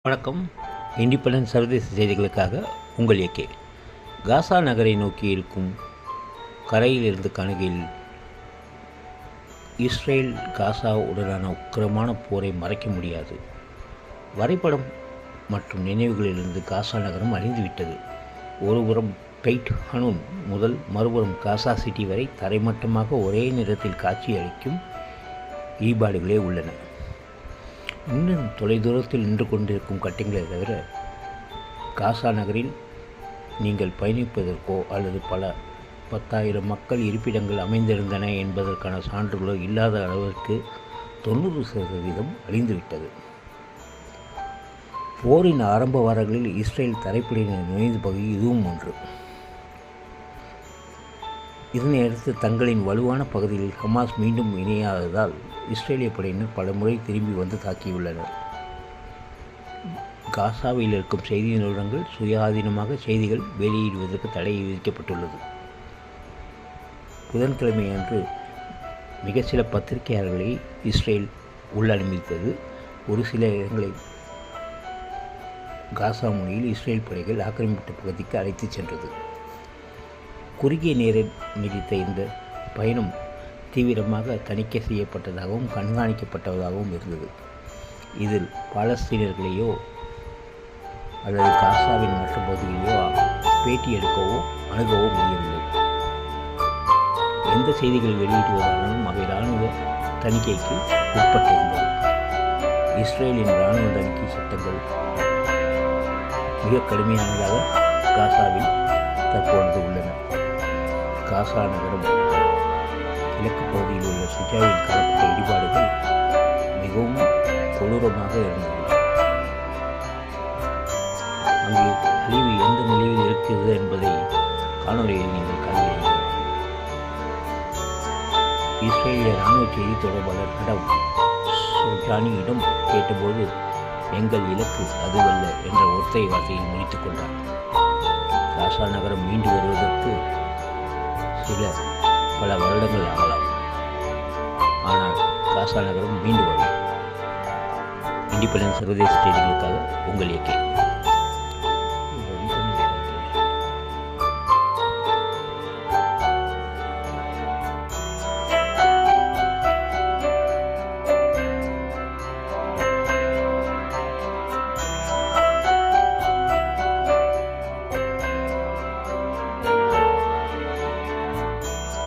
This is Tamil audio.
வணக்கம். இண்டிபெண்டன்ஸ் சர்வதேச செய்திகளுக்காக உங்கள் ஏகே. காசா நகரை நோக்கி இருக்கும் கரையிலிருந்து காணுகையில் இஸ்ரேல் காசா உடனான உக்கிரமான போரை மறைக்க முடியாது. வரைபடம் மற்றும் நினைவுகளிலிருந்து காசா நகரம் அழிந்துவிட்டது. ஒருபுறம் பெய்ட் ஹனூன் முதல் மறுபுறம் காசா சிட்டி வரை தரைமட்டமாக ஒரே நிறத்தில் காட்சியளிக்கும் ஈடுபாடுகளே உள்ளன. இன்னும் தொலைதூரத்தில் நின்று கொண்டிருக்கும் கட்டிங்களை தவிர காசா நகரில் நீங்கள் பயணிப்பதற்கோ அல்லது பல 10,000 மக்கள் இருப்பிடங்கள் அமைந்திருந்தன என்பதற்கான சான்றுகளோ இல்லாத அளவிற்கு 90% அழிந்துவிட்டது. போரின் ஆரம்ப வாரங்களில் இஸ்ரேல் தரைப்படையினர் நுழைந்த பகுதி இதுவும் ஒன்று. இதனையடுத்து தங்களின் வலுவான பகுதியில் ஹமாஸ் மீண்டும் இணையாததால் இஸ்ரேலிய படையினர் பல முறை திரும்பி வந்து தாக்கியுள்ளனர். காசாவில் இருக்கும் செய்தி நிறுவனங்கள் சுயாதீனமாக செய்திகள் வெளியிடுவதற்கு தடை விதிக்கப்பட்டுள்ளது. புதன்கிழமை அன்று மிக சில பத்திரிகையாளர்களை இஸ்ரேல் உள்ளனுமதித்தது. ஒரு சில இடங்களை காசா முனையில் இஸ்ரேல் படைகள் ஆக்கிரமித்த பகுதிக்கு அழைத்துச் சென்றது. குறுகிய நேரம் நீடித்த இந்த பயணம் தீவிரமாக தணிக்கை செய்யப்பட்டதாகவும் கண்காணிக்கப்பட்டதாகவும் இருந்தது. இதில் பாலஸ்தீனர்களையோ அல்லது காசாவின் மற்ற பகுதிகளையோ பேட்டி எடுக்கவோ அணுகவோ முடியவில்லை. எந்த செய்திகள் வெளியிடுவதாலும் அவை இராணுவ தணிக்கைக்கு உட்பட்டிருந்தது. இஸ்ரேலின் இராணுவ தணிக்கை சட்டங்கள் மிக கடுமையானதாக காசாவில் தற்பொழுது உள்ளன. காசா நகரம் கிழக்கு பகுதியில் உள்ள சுஜாவில் காணப்பட்ட இடிபாடுகள் மிகவும் கொடூரமாக இருந்தது. அங்கே அழிவு எந்த நிலையில் இருக்கிறது என்பதை காணொலியில் நீங்கள் காண்கிறீர்கள். இஸ்ரேலிய இராணுவ செய்தி தொடர்பாளர் நடம் சோஜானியிடம் கேட்டபோது எங்கள் இலக்கு அதுவல்ல என்ற ஒற்றை வார்த்தையில் முடித்துக் கொண்டார். காசா நகரம் மீண்டு வருவதற்கு பல வருடங்கள் ஆகலாம். ஆனால் காசா நகரம் மீண்டு வரும். இண்டிபெண்டன்ஸ் சர்வதேச செய்திகளுக்காக உங்கள் ஏகே.